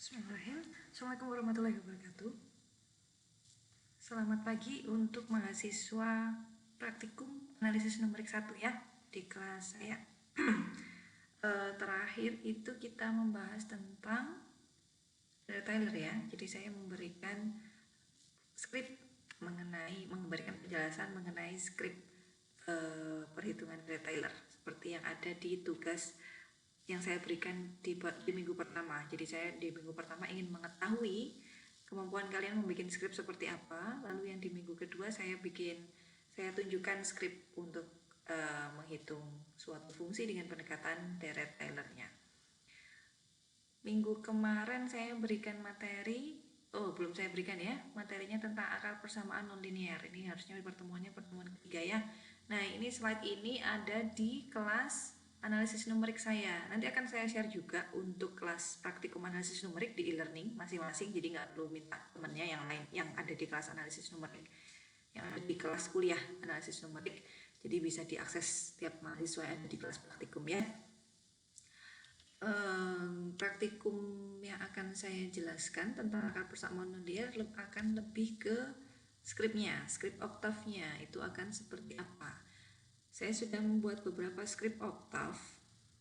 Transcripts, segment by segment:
Bismillahirrahmanirrahim. Assalamualaikum warahmatullahi wabarakatuh. Selamat pagi untuk mahasiswa praktikum analisis numerik 1 ya di kelas saya. Terakhir itu kita membahas tentang retailer ya. Jadi saya memberikan memberikan penjelasan mengenai skrip perhitungan retailer seperti yang ada di tugas yang saya berikan di minggu pertama. Jadi saya di minggu pertama ingin mengetahui kemampuan kalian membuat skrip seperti apa. Lalu yang di minggu kedua saya tunjukkan skrip untuk menghitung suatu fungsi dengan pendekatan deret Taylor-nya. Minggu kemarin saya berikan materi, belum saya berikan ya, materinya tentang akar persamaan nonlinear. Ini harusnya pertemuan ketiga ya. Nah, ini slide ini ada di kelas analisis numerik saya. Nanti akan saya share juga untuk kelas praktikum analisis numerik di e-learning masing-masing. Jadi nggak perlu minta temennya yang lain yang ada di kelas analisis numerik, yang ada di kelas kuliah analisis numerik. Jadi bisa diakses setiap mahasiswa yang ada di kelas praktikum ya. Praktikum yang akan saya jelaskan tentang akar persamaan nonlinear akan lebih ke skripnya, skrip oktavnya itu akan seperti apa. Saya sudah membuat beberapa skrip oktav,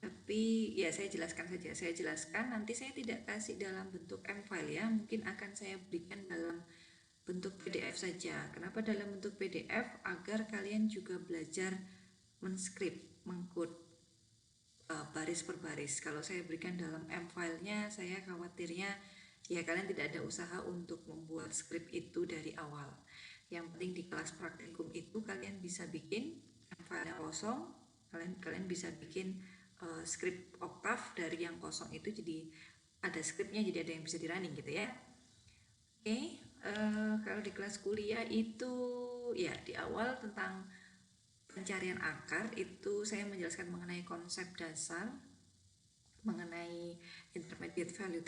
tapi ya saya jelaskan saja. Saya jelaskan, nanti saya tidak kasih dalam bentuk M-file ya, mungkin akan saya berikan dalam bentuk PDF saja. Kenapa dalam bentuk PDF? Agar kalian juga belajar menskrip, mengkode baris per baris. Kalau saya berikan dalam M-file-nya, saya khawatirnya ya kalian tidak ada usaha untuk membuat skrip itu dari awal. Yang penting di kelas praktikum itu kalian bisa bikin file yang kosong, kalian bisa bikin skrip oktav dari yang kosong itu jadi ada skripnya, jadi ada yang bisa di running gitu ya. Oke, kalau di kelas kuliah itu ya di awal tentang pencarian akar itu saya menjelaskan mengenai konsep dasar, mengenai intermediate value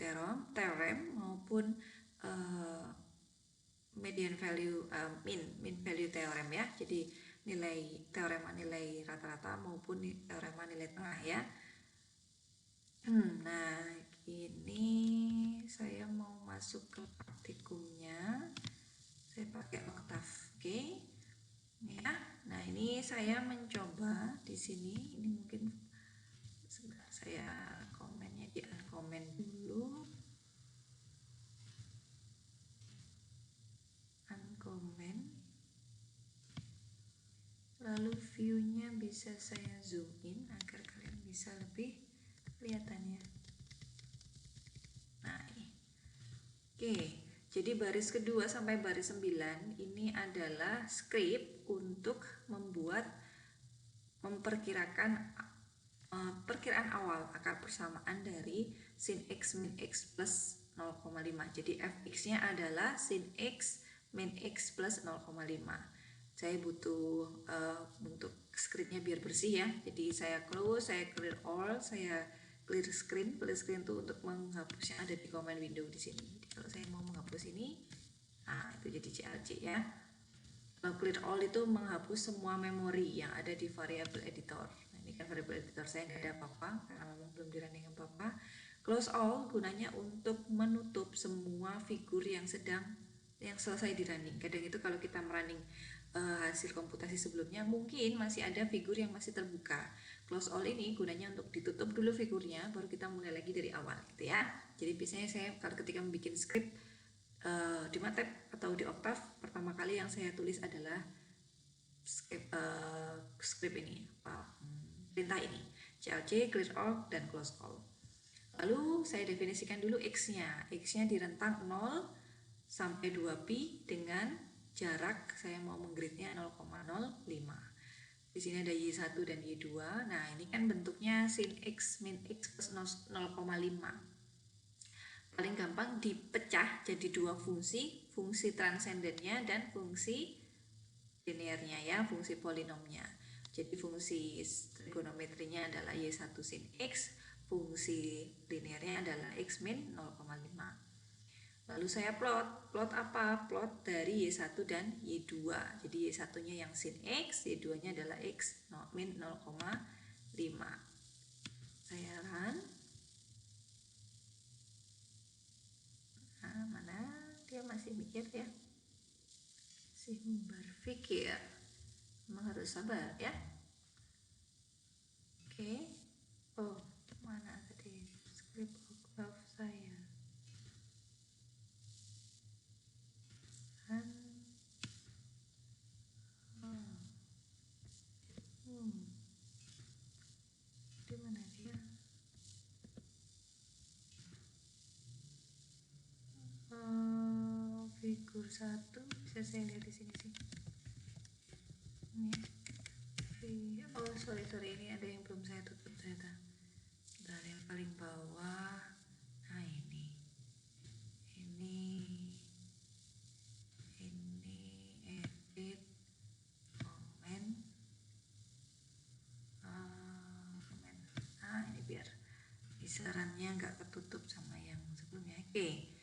theorem maupun median value mean value theorem ya. Jadi teorema nilai rata-rata maupun teorema nilai tengah ya. Nah, ini saya mau masuk ke praktikumnya. Saya pakai oktav, oke. Ya. Nah, ini saya mencoba di sini. Ini mungkin sebentar saya komennya di unkomen dulu. Unkomen. Lalu view-nya bisa saya zoom in agar kalian bisa lebih kelihatannya. Nah, ini. Oke, jadi baris kedua sampai baris 9 ini adalah skrip untuk memperkirakan perkiraan awal akar persamaan dari sin x min x plus 0,5. Jadi fx-nya adalah sin x min x plus 0,5. Saya butuh untuk skripnya biar bersih ya. Jadi saya close, saya clear all, saya clear screen. Clear screen itu untuk menghapus yang ada di command window di sini. Jadi kalau saya mau menghapus ini, nah itu jadi CLC ya. Kalau clear all itu menghapus semua memori yang ada di variable editor. Nah, ini kan variable editor saya nggak ada apa-apa karena memang belum di running apa-apa. Close all gunanya untuk menutup semua figur yang selesai di running. Kadang itu kalau kita merunning hasil komputasi sebelumnya mungkin masih ada figur yang masih terbuka. Close all ini gunanya untuk ditutup dulu figurnya, baru kita mulai lagi dari awal gitu ya. Jadi biasanya saya kalau ketika membuat skrip di MATLAB atau di Octave, pertama kali yang saya tulis adalah skrip ini, perintah ini, CLC, clear all, dan close all. Lalu saya definisikan dulu x-nya di rentang 0 sampai 2pi dengan jarak saya mau menggridnya 0,05. Di sini ada Y1 dan Y2. Nah, ini kan bentuknya sin x min x plus 0,5. Paling gampang dipecah jadi dua fungsi transendennya dan fungsi linearnya ya, fungsi polinomnya. Jadi fungsi trigonometrinya adalah Y1 sin x, fungsi linearnya adalah x min 0,5. Lalu saya plot apa? Plot dari Y1 dan Y2. Jadi Y1-nya yang sin X, Y2-nya adalah X min 0,5. Saya run. berpikir ya, masih berpikir, memang harus sabar ya. Oke. Oh, mana tadi script oktaf saya? Di mana dia? Figur 1 bisa saya lihat di sini sih. Ini, oh sorry ini ada yang belum saya tutup ternyata. Dari yang paling bawah. Nah ini edit komen. Nah ini biar isarannya nggak ketutup sama yang sebelumnya. Oke.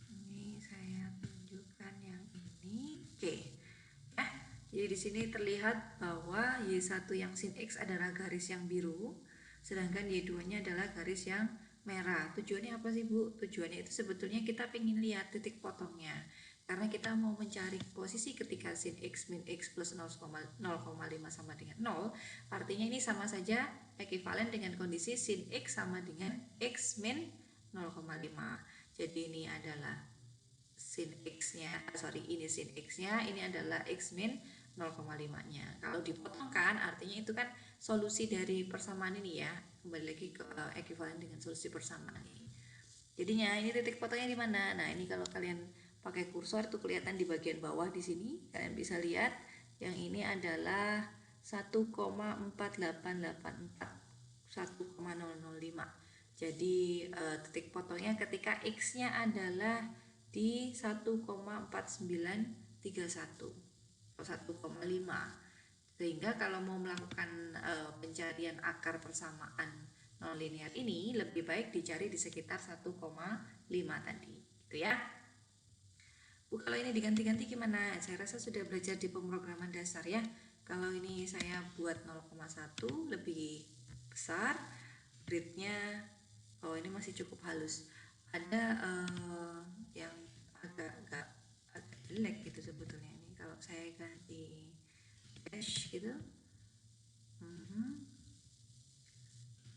Ini saya tunjukkan yang ini. Oke. Jadi di sini terlihat bahwa Y1 yang sin X adalah garis yang biru, sedangkan Y2-nya adalah garis yang merah. Tujuannya apa sih Bu? Tujuannya itu sebetulnya kita ingin lihat titik potongnya. Karena kita mau mencari posisi ketika sin X min X plus 0,5 sama dengan 0, artinya ini sama saja ekuivalen dengan kondisi sin X sama dengan X min 0,5. Jadi ini adalah sin X-nya, ini sin X-nya, ini adalah X min 0,5-nya. Kalau dipotongkan artinya itu kan solusi dari persamaan ini ya. Kembali lagi ke ekuivalen dengan solusi persamaan ini. Jadinya ini titik potongnya di mana? Nah, ini kalau kalian pakai kursor tuh kelihatan di bagian bawah di sini. Kalian bisa lihat yang ini adalah 1,4884 1,005. Jadi titik potongnya ketika X-nya adalah di 1,4931 atau 1,5. Sehingga kalau mau melakukan pencarian akar persamaan nonlinear ini lebih baik dicari di sekitar 1,5 tadi, gitu ya. Bu, kalau ini diganti-ganti gimana? Saya rasa sudah belajar di pemrograman dasar ya. Kalau ini saya buat 0,1 lebih besar, gridnya, oh ini masih cukup halus. Ada yang agak jelek gitu sebetulnya ini. Kalau saya ganti dash gitu,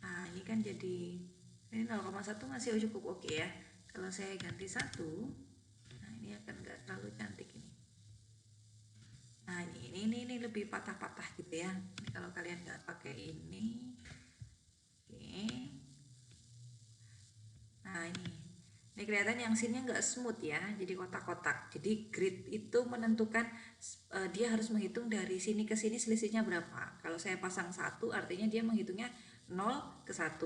nah ini kan jadi ini 0,1 masih cukup oke ya. Kalau saya ganti 1, nah ini akan nggak terlalu cantik ini. Nah ini lebih patah-patah gitu ya. Ini kalau kalian nggak pakai ini, oke. Nah ini kelihatan yang sinnya nggak smooth ya, jadi kotak-kotak. Jadi grid itu menentukan dia harus menghitung dari sini ke sini selisihnya berapa. Kalau saya pasang 1 artinya dia menghitungnya 0 ke 1,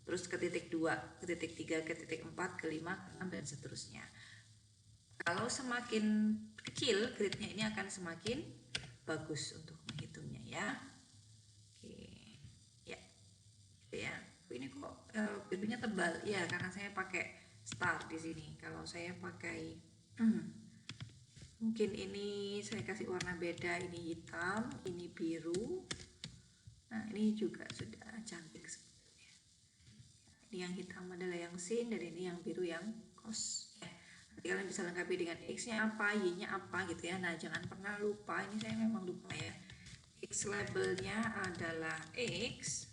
terus ke titik 2, ke titik 3, ke titik 4, ke 5, ke 6 dan seterusnya. Kalau semakin kecil gridnya ini akan semakin bagus untuk menghitungnya ya. Oke. Ya. Gitu ya. Ini kok birunya tebal ya karena saya pakai star di sini. Kalau saya pakai mungkin ini saya kasih warna beda, ini hitam, ini biru. Nah ini juga sudah cantik sebenarnya. Ini yang hitam adalah yang sin dan ini yang biru yang cos. Nanti kalian bisa lengkapi dengan X-nya apa, Y-nya apa gitu ya. Nah jangan pernah lupa, ini saya memang lupa ya. X labelnya adalah X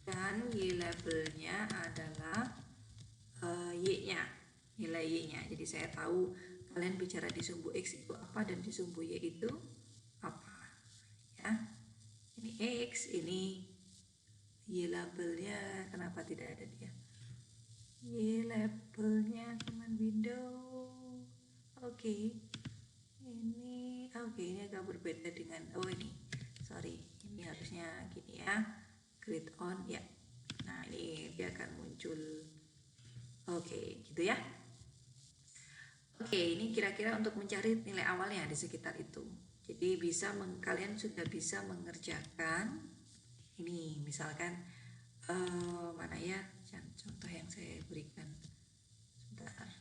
dan Y labelnya adalah Y-nya, nilai Y-nya. Jadi saya tahu kalian bicara di sumbu X itu apa dan di sumbu Y itu apa ya. Ini X, ini Y labelnya, kenapa tidak ada dia? Y labelnya command window. Oke. Ini ini agak berbeda dengan ini. Sorry, ini harusnya gini ya. Grid on ya. Nah, ini dia akan muncul. Oke, gitu ya. Oke, ini kira-kira untuk mencari nilai awalnya di sekitar itu. Jadi kalian sudah bisa mengerjakan ini, misalkan mana ya contoh yang saya berikan. Sebentar.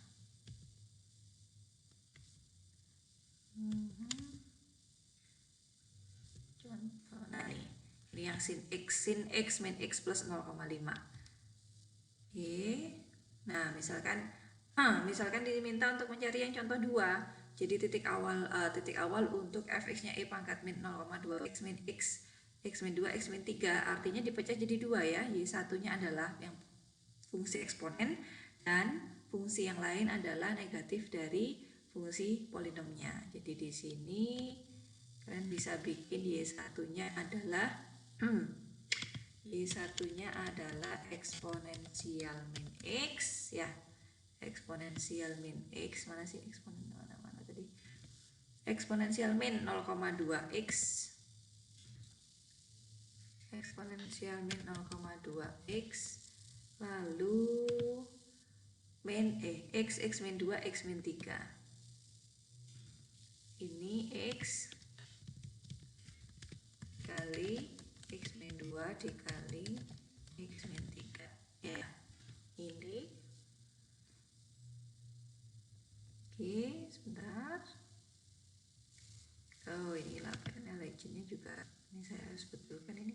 Contoh, nah ini yang sin X min X plus 0,5. Oke. Nah, misalkan Misalkan diminta untuk mencari yang contoh 2. Jadi titik awal untuk fx-nya e pangkat min 0,2 x min x min 2 x min 3 artinya dipecah jadi 2 ya. Y satunya adalah yang fungsi eksponen dan fungsi yang lain adalah negatif dari fungsi polinomnya. Jadi di sini kalian bisa bikin y satunya adalah y satunya adalah eksponensial min x ya. Eksponensial min x, mana sih eksponen, mana tadi, eksponensial min 0,2 x, eksponensial min 0,2 x, lalu min x min 2 x min 3, ini x kali x min 2 dikali x min 3 ya, ini. Oke, sebentar. Oh, ini lapannya legendnya juga. Ini saya harus betulkan ini.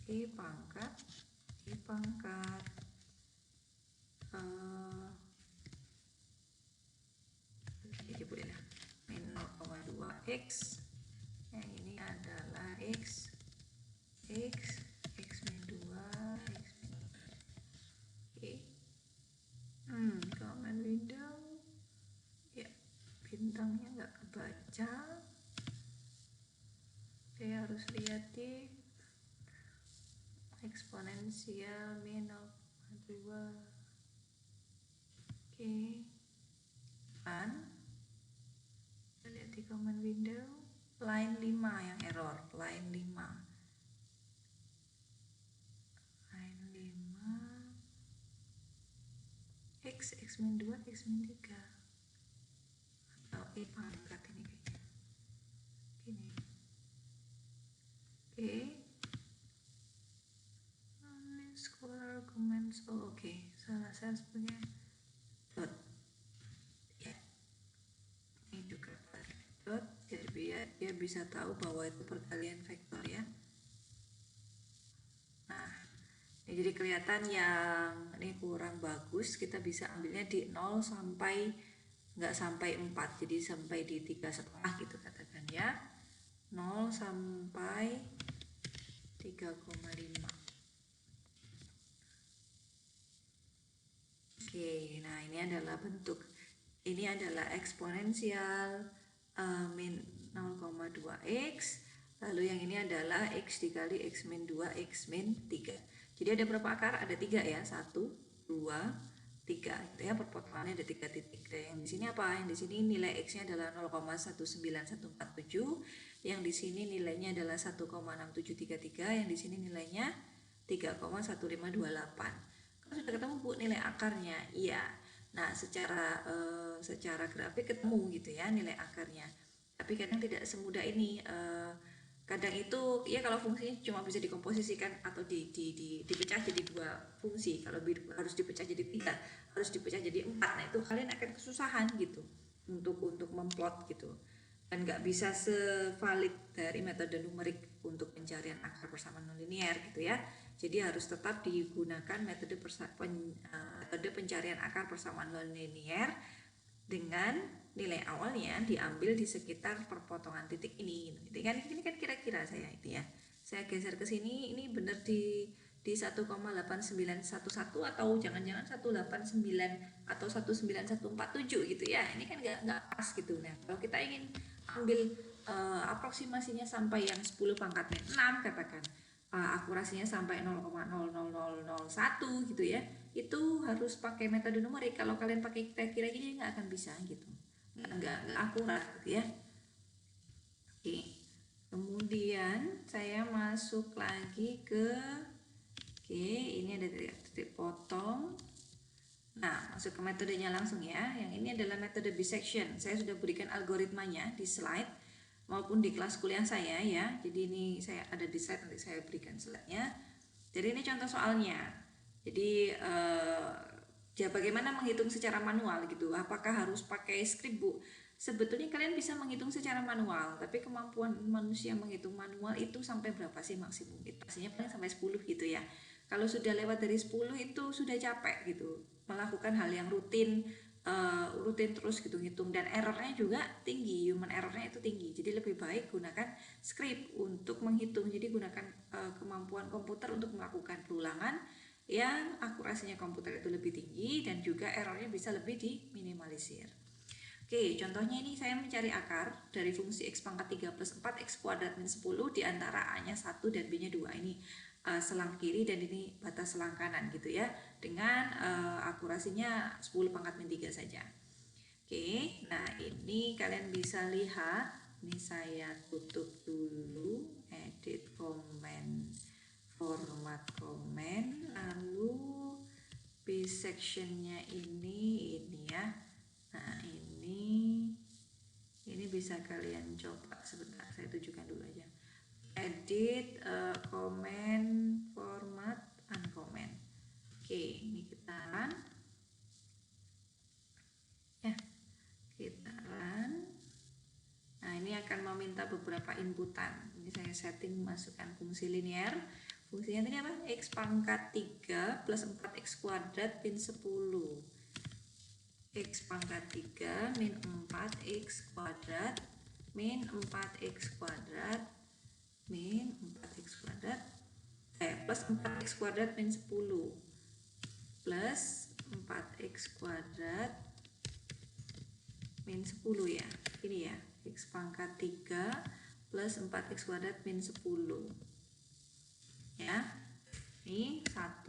E pangkat jadi bolehlah min 0,2 x. Yang ini adalah x min 2 x min 3. Oke. Comment window. Bintangnya nggak kebaca, saya harus lihat di eksponensial min 0,2. Oke, kan kita lihat di command window line 5 yang error, line 5 x min 2 x min 3 atau e pangkat ini kayaknya gini. Square arguments. Oke. Salah saya sebagai dot ya, ini juga dot, jadi biar dia bisa tahu bahwa itu perkalian vektor ya. Nah, ini jadi kelihatan yang ini kurang bagus, kita bisa ambilnya di 0 sampai nggak sampai 4, jadi sampai di 3,5 gitu katakan ya, 0 sampai 3,5. Oke, nah ini adalah bentuk, ini adalah eksponensial min 0,2 x, lalu yang ini adalah x dikali x min 2 x min 3. Jadi ada berapa akar? Ada 3 ya, 1, 2, 3 gitu ya, perpotongannya ada 3 titik. Dan yang di sini apa? Yang di sini nilai x-nya adalah 0,19147, yang di sini nilainya adalah 1,6733, yang di sini nilainya 3,1528. Kan sudah ketemu Bu nilai akarnya? Iya. Nah, secara grafik ketemu gitu ya nilai akarnya. Tapi kadang tidak semudah ini. Kadang itu ya kalau fungsinya cuma bisa dikomposisikan atau dipecah jadi 2 fungsi, kalau harus dipecah jadi 3, harus dipecah jadi 4, nah itu kalian akan kesusahan gitu untuk memplot gitu, dan nggak bisa sevalid dari metode numerik untuk pencarian akar persamaan nonlinear gitu ya. Jadi harus tetap digunakan metode pencarian akar persamaan nonlinear dengan nilai awalnya diambil di sekitar perpotongan titik ini gitu kan. Ini kan kira-kira saya itu ya, saya geser ke sini, ini benar di 1,8911 atau jangan-jangan 189 atau 19147 gitu ya, ini kan nggak pas gitu. Nah, kalau kita ingin ambil aproksimasinya sampai yang 10 pangkatnya 6 katakan, akurasinya sampai 0,00001 gitu ya, itu harus pakai metode numerik. Kalau kalian pakai kira-kira gini nggak akan bisa gitu, nggak akurat gitu ya. Oke, kemudian saya masuk lagi ke ini ada titik potong. Nah, masuk ke metodenya langsung ya. Yang ini adalah metode bisection. Saya sudah berikan algoritmanya di slide maupun di kelas kuliah saya ya. Jadi ini saya ada di slide, nanti saya berikan slide-nya. Jadi ini contoh soalnya. Jadi ya bagaimana menghitung secara manual gitu. Apakah harus pakai script Bu? Sebetulnya kalian bisa menghitung secara manual, tapi kemampuan manusia menghitung manual itu sampai berapa sih maksimum? Pastinya paling sampai 10 gitu ya. Kalau sudah lewat dari 10 itu sudah capek gitu, melakukan hal yang rutin urutin terus gitu ngitung, dan errornya juga tinggi, human errornya itu tinggi. Jadi lebih baik gunakan script untuk menghitung. Jadi gunakan kemampuan komputer untuk melakukan perulangan yang akurasinya komputer itu lebih tinggi dan juga errornya bisa lebih diminimalisir. Oke, contohnya ini saya mencari akar dari fungsi x pangkat 3 plus 4 x kuadrat min 10 di antara a-nya 1 dan b-nya 2. Ini selang kiri dan ini batas selang kanan gitu ya, dengan akurasinya 10 pangkat min 3 saja. Oke, nah ini kalian bisa lihat, ini saya tutup dulu, edit comment, format comment, lalu b sectionnya ini ya. Nah ini bisa kalian coba sebentar, saya tunjukkan dulu aja. Edit, comment, format, uncomment. Oke, ini kita run. Ya, kita run. Nah, ini akan meminta beberapa inputan. Ini saya setting masukkan fungsi linear. Fungsinya tadi apa? X pangkat 3 plus 4x kuadrat min 10. X pangkat 3 min 4x kuadrat min 4x kuadrat min 4x kuadrat plus 4x kuadrat min 10 plus 4x kuadrat min 10 ya. Ini ya, x pangkat 3 plus 4x kuadrat min 10 ya. Ini 1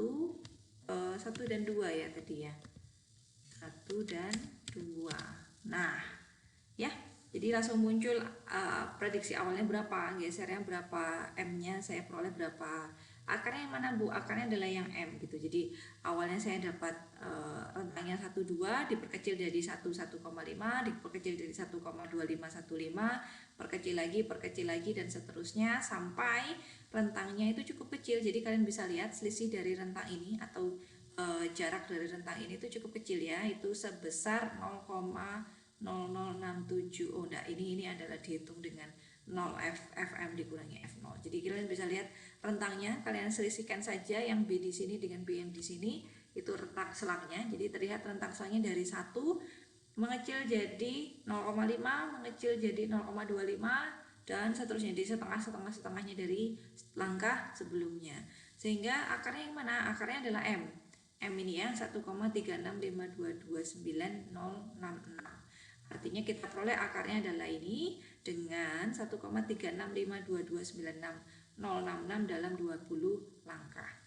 dan 2 ya tadi ya. 1 dan 2. Nah, ya, jadi langsung muncul prediksi awalnya berapa, gesernya berapa, M-nya saya peroleh berapa. Akarnya yang mana Bu? Akarnya adalah yang M gitu. Jadi awalnya saya dapat rentangnya 1 2 diperkecil dari 1 1,5, diperkecil dari 1,2515, perkecil lagi dan seterusnya sampai rentangnya itu cukup kecil. Jadi kalian bisa lihat selisih dari rentang ini atau jarak dari rentang ini itu cukup kecil ya, itu sebesar 0,0067. Oh enggak, ini adalah dihitung dengan 0 fm dikurangi f0. Jadi kalian bisa lihat rentangnya, kalian selisihkan saja yang b di sini dengan b yang di sini, itu rentang selangnya. Jadi terlihat rentang selangnya dari 1 mengecil jadi 0,5, mengecil jadi 0,25 dan seterusnya, di setengahnya dari langkah sebelumnya. Sehingga akarnya yang mana? Akarnya adalah M ini ya, 1,365229,066. Artinya kita peroleh akarnya adalah ini dengan 1,365229,066 dalam 20 langkah.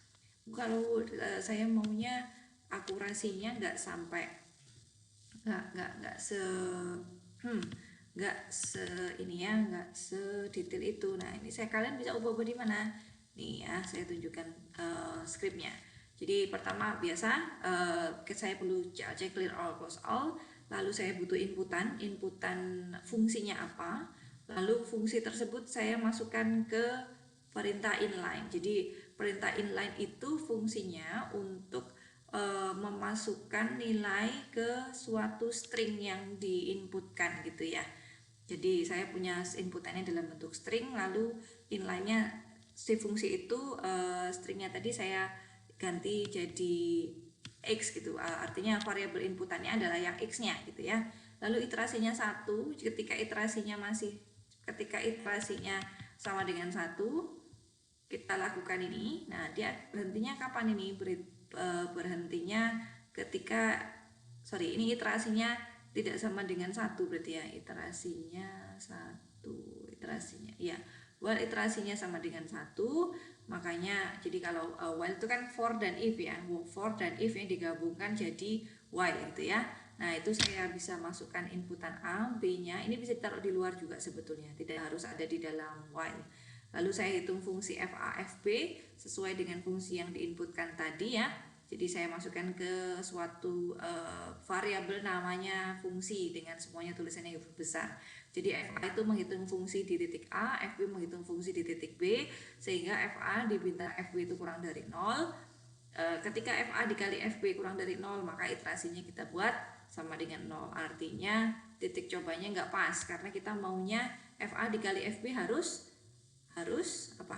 Kalau saya maunya akurasinya nggak sampai nggak sedetail itu. Nah ini kalian bisa ubah di mana? Nih ya, saya tunjukkan scriptnya. Jadi pertama biasa saya perlu cek clear all close all, lalu saya butuh inputan fungsinya apa, lalu fungsi tersebut saya masukkan ke perintah inline. Jadi perintah inline itu fungsinya untuk memasukkan nilai ke suatu string yang diinputkan gitu ya. Jadi saya punya inputannya dalam bentuk string, lalu inline-nya si fungsi itu stringnya tadi saya ganti jadi x gitu, artinya variabel inputannya adalah yang x-nya gitu ya. Lalu iterasinya 1, ketika iterasinya sama dengan 1, kita lakukan ini. Nah dia berhentinya kapan ini? Berhentinya ketika ini iterasinya tidak sama dengan 1 berarti ya, iterasinya ya, while iterasinya sama dengan 1, makanya jadi kalau while itu kan for dan if ya, for dan if yang digabungkan jadi while gitu ya. Nah itu saya bisa masukkan inputan A, B nya, ini bisa ditaruh di luar juga sebetulnya, tidak harus ada di dalam while. Lalu saya hitung fungsi FA, FB sesuai dengan fungsi yang diinputkan tadi ya. Jadi saya masukkan ke suatu variabel namanya fungsi dengan semuanya tulisannya huruf besar. Jadi FA itu menghitung fungsi di titik A, FB menghitung fungsi di titik B, sehingga FA dibintang FB itu kurang dari 0. Ketika FA dikali FB kurang dari 0, maka iterasinya kita buat sama dengan 0. Artinya titik cobanya nggak pas, karena kita maunya FA dikali FB harus apa?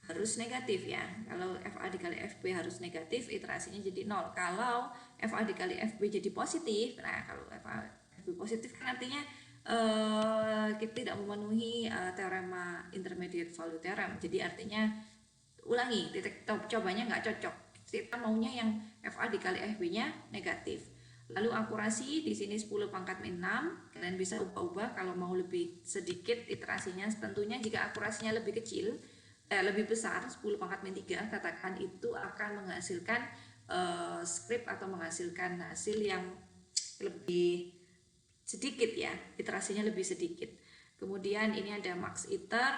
harus negatif ya. Kalau FA dikali FB harus negatif, iterasinya jadi 0. Kalau FA dikali FB jadi positif, nah kalau FA FB positif kan artinya kita tidak memenuhi teorema intermediate value theorem. Jadi artinya ulangi, titik cobanya nggak cocok. Kita maunya yang FA dikali FB-nya negatif. Lalu akurasi di sini 10 pangkat min 6. Kalian bisa ubah-ubah kalau mau lebih sedikit iterasinya. Tentunya jika akurasinya lebih kecil, lebih besar 10 pangkat min 3, katakan itu akan menghasilkan script atau menghasilkan hasil yang lebih sedikit ya, iterasinya lebih sedikit. Kemudian ini ada max iter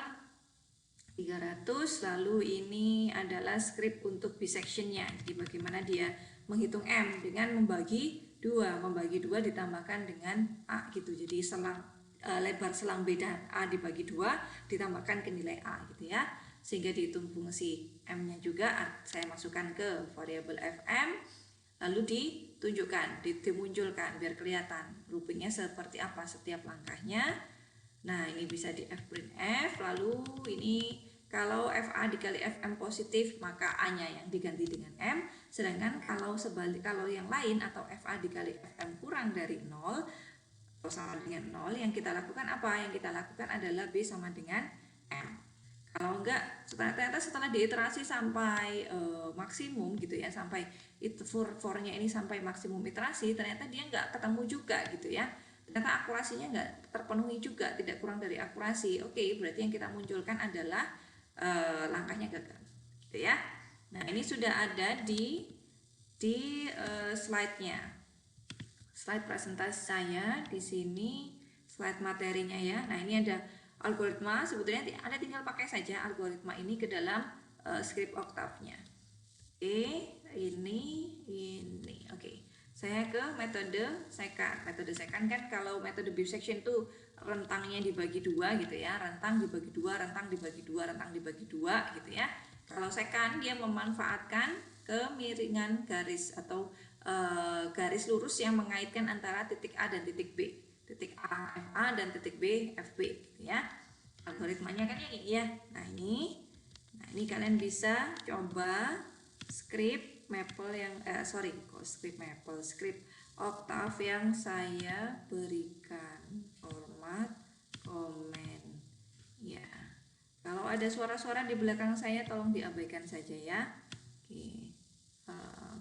300, lalu ini adalah script untuk bisectionnya. Jadi bagaimana dia menghitung M dengan membagi 2 ditambahkan dengan A gitu. Jadi lebar selang beda A dibagi 2 ditambahkan ke nilai A gitu ya. Sehingga dihitung fungsi M-nya juga saya masukkan ke variabel fm, lalu ditunjukkan, dimunculkan biar kelihatan loopingnya seperti apa setiap langkahnya. Nah ini bisa di f print f, lalu ini kalau FA dikali FM positif maka A-nya yang diganti dengan M, sedangkan kalau yang lain atau FA dikali FM kurang dari 0 atau sama dengan 0, yang kita lakukan apa? Yang kita lakukan adalah B sama dengan M. Kalau enggak, ternyata setelah diiterasi sampai maksimum gitu ya, sampai for-nya ini sampai maksimum iterasi, ternyata dia enggak ketemu juga gitu ya. Ternyata akurasinya enggak terpenuhi juga, tidak kurang dari akurasi. Oke, berarti yang kita munculkan adalah langkahnya gagal gitu ya. Nah, ini sudah ada di slide-nya. Slide presentasi saya di sini, slide materinya ya. Nah, ini ada algoritma, sebetulnya Anda tinggal pakai saja algoritma ini ke dalam script Octave-nya. Oke, ini. Oke. Saya ke metode secant. Metode secant kan kalau metode bisection tuh rentangnya dibagi 2 gitu ya, rentang dibagi 2, rentang dibagi 2, rentang dibagi 2 gitu ya. Kalau secant dia memanfaatkan kemiringan garis atau garis lurus yang mengaitkan antara titik A dan titik B. Titik A FA dan titik B FB gitu ya. Algoritmanya kan yang ini ya. Nah ini kalian bisa coba script Maple yang script Octave yang saya berikan, format komen ya. Kalau ada suara-suara di belakang saya tolong diabaikan saja ya.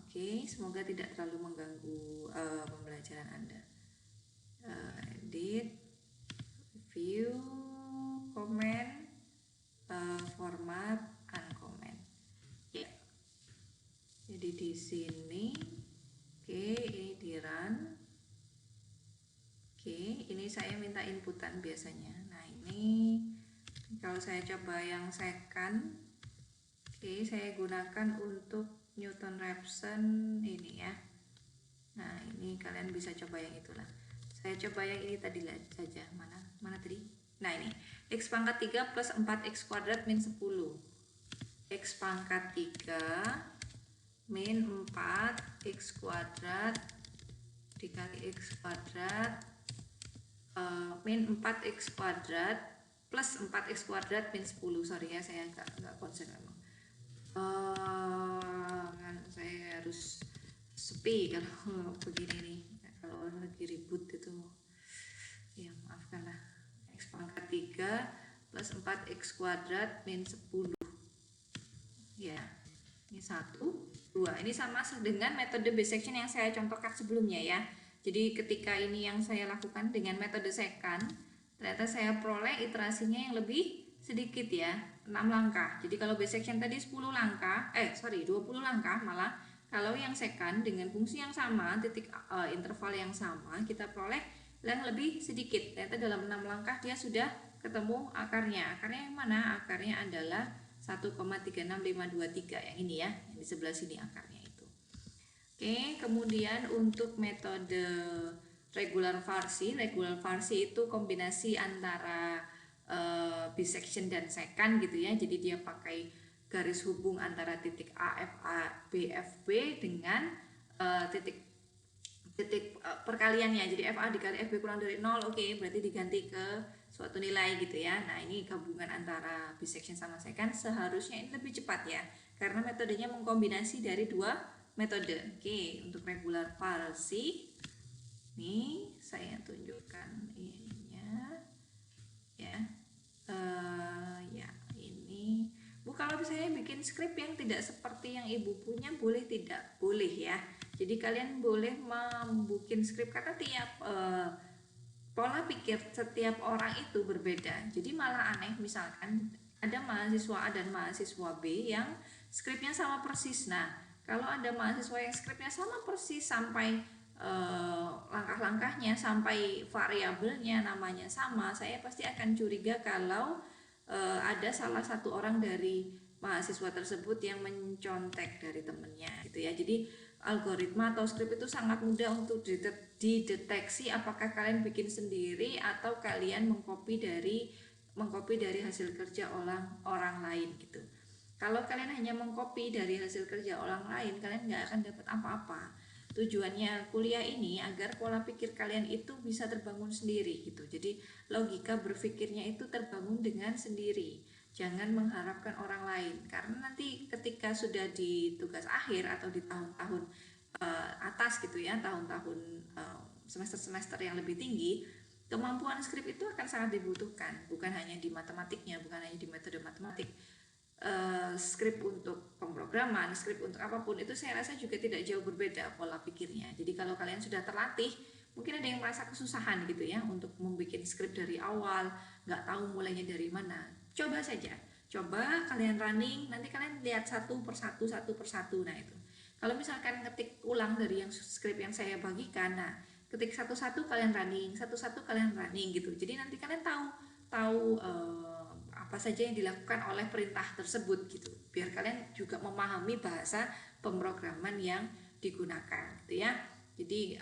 Oke, semoga tidak terlalu mengganggu pembelajaran Anda. Edit, view, comment, format, uncomment. Ya. Jadi di sini, oke, ini di run. Oke, ini saya minta inputan biasanya. Nah ini kalau saya coba yang second, oke, saya gunakan untuk Newton-Raphson ini ya. Nah ini kalian bisa coba yang itulah. Saya coba yang ini tadi saja. Mana tadi? Nah ini x pangkat 3 plus 4x kuadrat min 10. X pangkat 3 min 4x kuadrat dikali x kuadrat min 4x kuadrat plus 4x kuadrat min 10. Sorry ya, saya nggak konsen memang. Saya harus sepi kalau begini nih. Kalau lagi ribut itu ya maafkanlah. X pangkat 3 plus 4x kuadrat min 10 ya, ini 1, 2. Ini sama dengan metode bisection yang saya contohkan sebelumnya ya. Jadi ketika ini yang saya lakukan dengan metode secant, ternyata saya peroleh iterasinya yang lebih sedikit ya, 6 langkah. Jadi kalau bisection tadi 10 langkah 20 langkah, malah kalau yang secant dengan fungsi yang sama, titik interval yang sama, kita peroleh yang lebih sedikit. Ternyata dalam 6 langkah dia sudah ketemu akarnya. Akarnya yang mana? Akarnya adalah 1,36523 yang ini ya, yang di sebelah sini akarnya itu. Oke, kemudian untuk metode regular varsi itu kombinasi antara bisection dan secant gitu ya. Jadi dia pakai garis hubung antara titik AFA BFB dengan titik perkaliannya. Jadi FA dikali FB kurang dari 0, oke, berarti diganti ke suatu nilai gitu ya. Nah, ini gabungan antara bisection sama secant, seharusnya ini lebih cepat ya, karena metodenya mengkombinasi dari dua metode. Oke, untuk regular falsi nih saya tunjukkan ininya ya. Ya ini Bu, kalau misalnya bikin skrip yang tidak seperti yang Ibu punya boleh tidak? Boleh ya. Jadi kalian boleh membuat skrip karena tiap pola pikir setiap orang itu berbeda. Jadi malah aneh misalkan ada mahasiswa A dan mahasiswa B yang skripnya sama persis. Nah, kalau ada mahasiswa yang skripnya sama persis sampai langkah-langkahnya, sampai variabelnya namanya sama, saya pasti akan curiga kalau ada salah satu orang dari mahasiswa tersebut yang mencontek dari temennya gitu ya. Jadi algoritma atau skrip itu sangat mudah untuk dideteksi apakah kalian bikin sendiri atau kalian mengcopy dari hasil kerja orang lain gitu. Kalau kalian hanya mengcopy dari hasil kerja orang lain, kalian nggak akan dapat apa-apa. Tujuannya kuliah ini agar pola pikir kalian itu bisa terbangun sendiri gitu. Jadi logika berpikirnya itu terbangun dengan sendiri. Jangan mengharapkan orang lain, karena nanti ketika sudah di tugas akhir atau di tahun-tahun atas gitu ya, tahun-tahun semester-semester yang lebih tinggi, kemampuan skrip itu akan sangat dibutuhkan, bukan hanya di matematiknya, bukan hanya di metode matematik. Skrip untuk pemrograman, skrip untuk apapun itu saya rasa juga tidak jauh berbeda pola pikirnya. Jadi kalau kalian sudah terlatih, mungkin ada yang merasa kesusahan gitu ya untuk membuat skrip dari awal, nggak tahu mulainya dari mana. Coba saja, coba kalian running, nanti kalian lihat satu persatu. Nah itu, kalau misalkan ketik ulang dari yang skrip yang saya bagikan, nah ketik satu-satu kalian running, gitu. Jadi nanti kalian tahu apa saja yang dilakukan oleh perintah tersebut gitu, biar kalian juga memahami bahasa pemrograman yang digunakan gitu ya. Jadi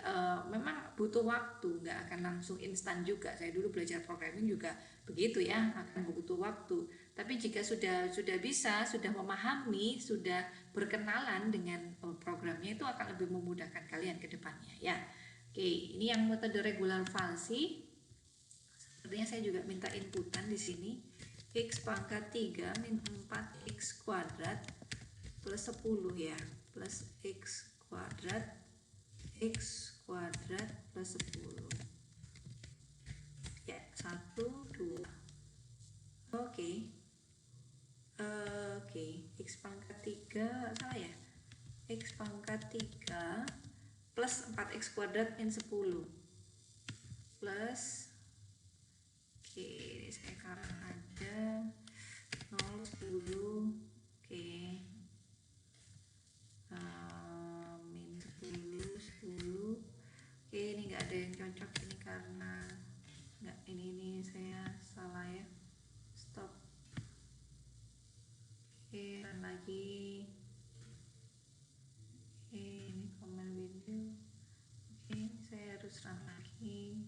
memang butuh waktu, nggak akan langsung instan juga. Saya dulu belajar programming juga begitu ya, akan butuh waktu. Tapi jika sudah bisa, sudah memahami, sudah berkenalan dengan programnya, itu akan lebih memudahkan kalian ke depannya ya. Oke, ini yang metode regular falsi. Sepertinya saya juga minta inputan di sini. X pangkat 3 min 4x kuadrat plus 10 ya, plus x kuadrat plus 10 ya, 1, 2. Oke, X pangkat 3 salah ya, X pangkat 3 plus 4x kuadrat min 10 plus, oke saya karang aja 0, 10, oke, min 10. Oke, ini nggak ada yang cocok ini karena nggak, ini saya salah ya, stop. Oke, run lagi. Oke, ini comment window. Oke, saya harus run lagi.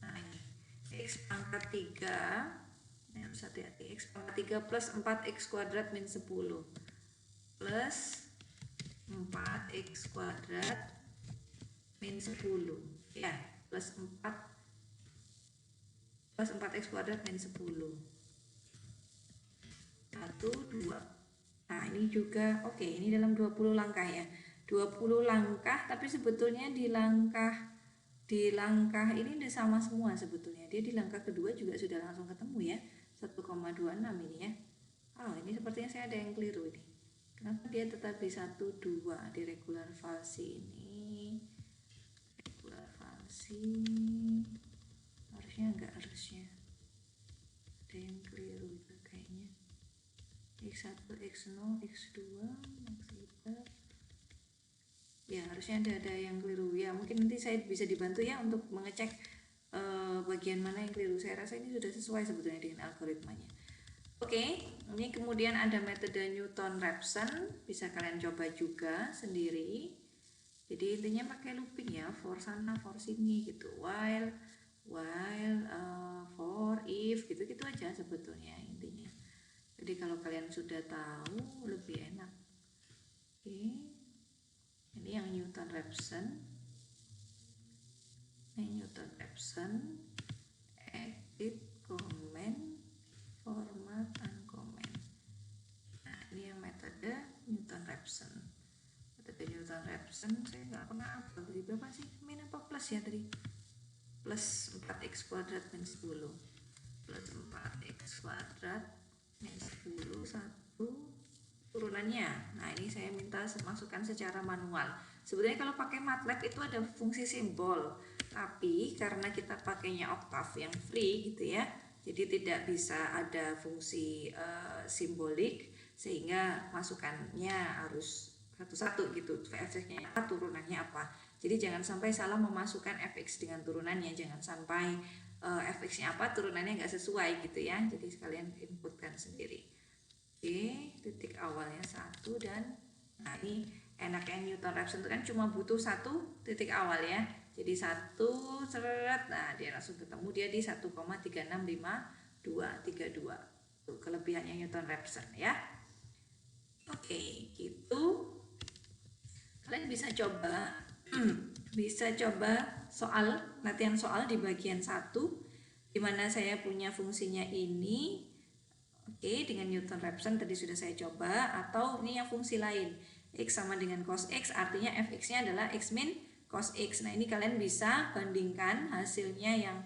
Nah ini X pangkat 3, ini harus hati-hati, X pangkat 3 plus 4x kuadrat min 10 plus 4x kuadrat min 10 ya, plus 4x kuadrat min 10, 1, 2. Nah ini juga oke, ini dalam 20 langkah ya, 20 langkah, tapi sebetulnya di langkah ini udah sama semua sebetulnya. Dia di langkah kedua juga sudah langsung ketemu ya, 1,26 ini ya. Oh, ini sepertinya saya ada yang keliru ini. Kenapa dia tetap di 1, 2 di regular falsi ini? Regular falsi harusnya ada yang keliru itu kayaknya. X1, X0, X2, X3. Ya, harusnya ada yang keliru ya. Mungkin nanti saya bisa dibantu ya untuk mengecek bagian mana yang keliru. Saya rasa ini sudah sesuai sebetulnya dengan algoritmanya. Oke, ini kemudian ada metode Newton-Raphson, bisa kalian coba juga sendiri. Jadi intinya pakai looping ya, for sana, for sini gitu, while, for, if, gitu-gitu aja sebetulnya intinya. Jadi kalau kalian sudah tahu lebih enak. Oke, ini yang Newton-Raphson. Ini Newton-Raphson X edit, comment, format, uncomment. Nah, ini yang metode Newton-Raphson. Metode Newton-Raphson saya nggak pernah apa, tadi berapa sih? Min apa plus ya tadi? Plus 4x kuadrat min 10. Plus 4x kuadrat min 10, 1 turunannya. Nah, ini saya minta masukkan secara manual. Sebetulnya kalau pakai MATLAB itu ada fungsi simbol, tapi karena kita pakainya Octave yang free gitu ya, jadi tidak bisa ada fungsi simbolik, sehingga masukannya harus satu-satu gitu, fx-nya apa, turunannya apa. Jadi jangan sampai salah memasukkan fx dengan turunannya, jangan sampai fx-nya apa, turunannya nggak sesuai gitu ya. Jadi sekalian inputkan sendiri. Oke, titik awalnya 1 dan nah ini enaknya Newton-Raphson itu kan cuma butuh 1 titik awal ya. Jadi 1 seret, nah dia langsung ketemu, dia di 1,365232. Tuh kelebihannya Newton-Raphson ya. Oke, gitu. Kalian bisa coba soal, latihan soal di bagian 1 dimana saya punya fungsinya ini. Oke, dengan Newton-Raphson tadi sudah saya coba, atau ini yang fungsi lain, x sama dengan cos x, artinya fx-nya adalah x min cos x. Nah, ini kalian bisa bandingkan hasilnya yang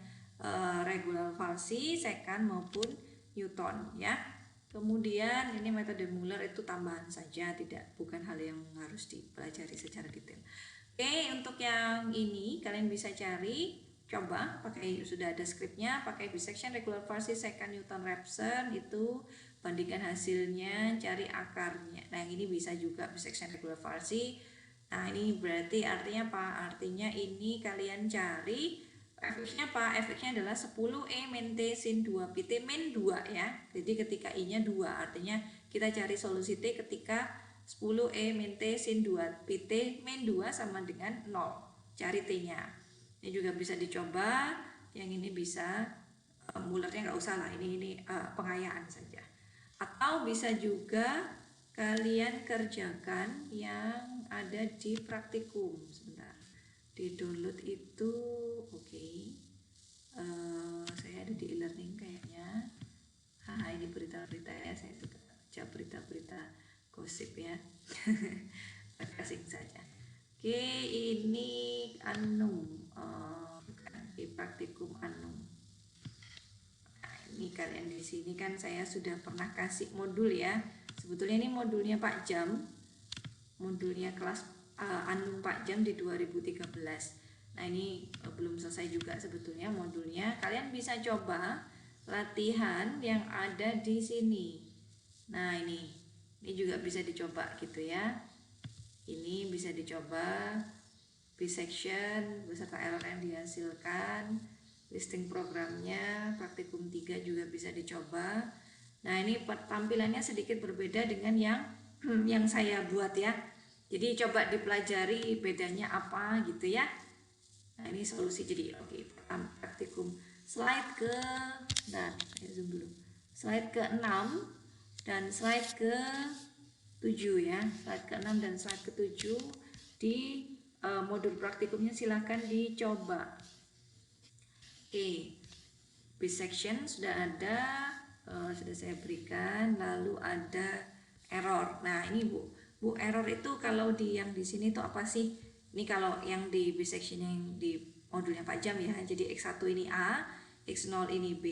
regular Falsi, secant maupun Newton ya. Kemudian ini metode Muller itu tambahan saja, bukan hal yang harus dipelajari secara detail. Oke, untuk yang ini kalian bisa cari, coba pakai, sudah ada skripnya, pakai bisection, regular Falsi, secant, Newton-Raphson, itu bandingkan hasilnya, cari akarnya. Nah, yang ini bisa juga bisection, regular Falsi. Nah, ini berarti artinya apa? Artinya ini kalian cari fx-nya apa? Fx-nya adalah 10e min t sin 2pt min 2 ya. Jadi ketika i-nya 2, artinya kita cari solusi t ketika 10e min t sin 2pt min 2 sama dengan 0. Cari t-nya. Ini juga bisa dicoba. Yang ini bisa Mullernya nggak usah lah. Ini pengayaan saja. Atau bisa juga kalian kerjakan yang ada di praktikum. Sebentar, di download itu oke. Saya ada di e-learning kayaknya. Ini berita-berita ya, saya suka baca berita-berita gosip ya. Kasih saja. Oke, ini bukan, di praktikum Anum. Nah, ini kalian di sini kan saya sudah pernah kasih modul ya. Sebetulnya ini modulnya Pak Jam, modulnya kelas Anum Pak Jam di 2013. Nah, ini belum selesai juga sebetulnya modulnya. Kalian bisa coba latihan yang ada di sini. Nah, ini juga bisa dicoba gitu ya. Ini bisa dicoba bisection beserta error yang dihasilkan, listing programnya, praktikum 3 juga bisa dicoba. Nah, ini tampilannya sedikit berbeda dengan yang saya buat ya. Jadi coba dipelajari bedanya apa gitu ya. Nah, ini solusi. Jadi oke, praktikum slide ke, saya zoom dulu. Slide ke 6 dan slide ke 7 ya. Slide ke 6 dan slide ke 7 di modul praktikumnya silahkan dicoba. Oke, bisection sudah ada, sudah saya berikan. Lalu ada error. Nah, ini Bu error itu kalau yang di sini itu apa sih? Ini kalau yang di bisection yang di modulnya Pak Jam ya. Jadi X1 ini A, X0 ini B,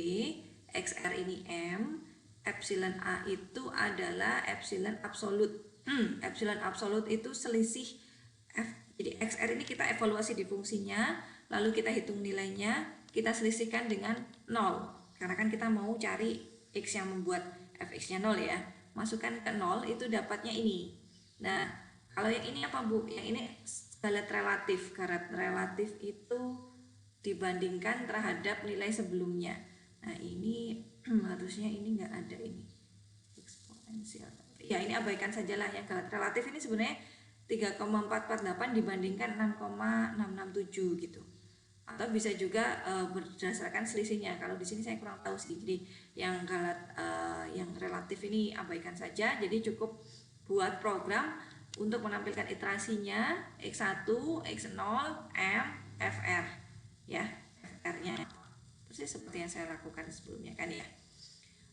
XR ini M, epsilon A itu adalah epsilon absolut. Epsilon absolut itu selisih F. Jadi XR ini kita evaluasi di fungsinya, lalu kita hitung nilainya, kita selisihkan dengan 0. Karena kan kita mau cari X yang membuat fx-nya 0 ya. Masukkan ke 0 itu dapatnya ini. Nah, kalau yang ini apa Bu? Yang ini galet relatif. Galet relatif itu dibandingkan terhadap nilai sebelumnya. Nah, ini harusnya ini nggak ada ini. Eksponensial. Ya, ini abaikan sajalah yang galet relatif ini sebenarnya 3,448 dibandingkan 6,667 gitu. Atau bisa juga berdasarkan selisihnya. Kalau di sini saya kurang tahu sih. Jadi yang galet yang relatif ini abaikan saja. Jadi cukup buat program untuk menampilkan iterasinya X1, X0, M, FR ya, FR-nya. persis seperti yang saya lakukan sebelumnya kan ya.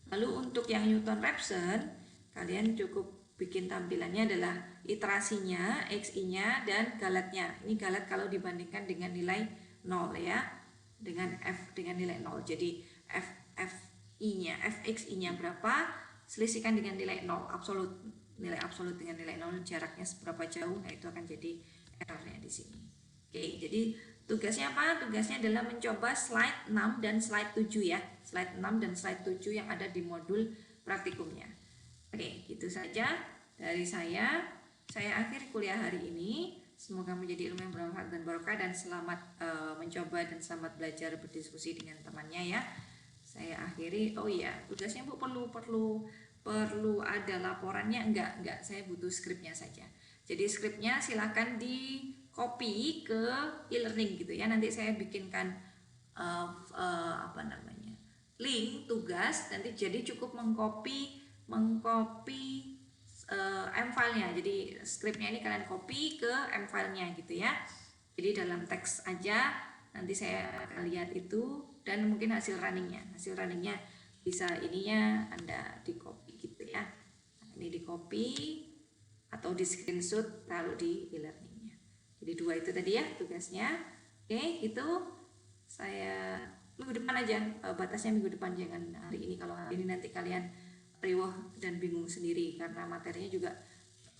Lalu untuk yang Newton-Raphson, kalian cukup bikin tampilannya adalah iterasinya, XI-nya, dan galatnya. Ini galat kalau dibandingkan dengan nilai 0 ya, dengan F dengan nilai 0. Jadi FI-nya, FXI-nya berapa, selisihkan dengan nilai 0, absolut, nilai absolut dengan nilai 0, jaraknya seberapa jauh, nah itu akan jadi errornya di sini. Oke, jadi tugasnya apa? Tugasnya adalah mencoba slide 6 dan slide 7 ya. Slide 6 dan slide 7 yang ada di modul praktikumnya. Oke, gitu saja dari saya. Saya akhiri kuliah hari ini. Semoga menjadi ilmu yang bermanfaat dan barokah, dan selamat mencoba dan selamat belajar berdiskusi dengan temannya ya. Saya akhiri. Oh iya, tugasnya Bu perlu ada laporannya? Enggak, saya butuh skripnya saja. Jadi skripnya silakan di copy ke e-learning gitu ya. Nanti saya bikinkan link tugas, nanti jadi cukup mengcopy M-file-nya. Jadi skripnya ini kalian copy ke M-file-nya gitu ya. Jadi dalam teks aja, nanti saya akan lihat itu, dan mungkin hasil runningnya bisa ininya Anda di copy gitu ya. Nah, ini di copy atau di screenshot, taruh di e-learningnya. Jadi 2 itu tadi ya tugasnya. Oke, itu saya minggu depan aja, batasnya minggu depan, jangan hari ini. Kalau hari ini nanti kalian riwah dan bingung sendiri, karena materinya juga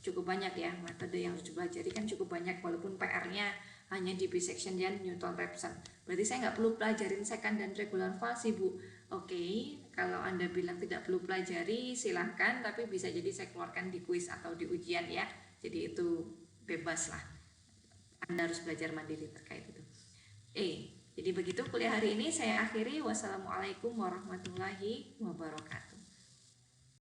cukup banyak ya, metode yang harus dipelajari kan cukup banyak, walaupun PR-nya hanya di bisection dan Newton-Raphson. Berarti saya nggak perlu pelajarin secant dan regular falsi Bu. Oke, kalau Anda bilang tidak perlu pelajari silahkan, tapi bisa jadi saya keluarkan di kuis atau di ujian ya. Jadi itu bebas lah, Anda harus belajar mandiri terkait itu. Jadi begitu kuliah hari ini saya akhiri. Wassalamualaikum warahmatullahi wabarakatuh.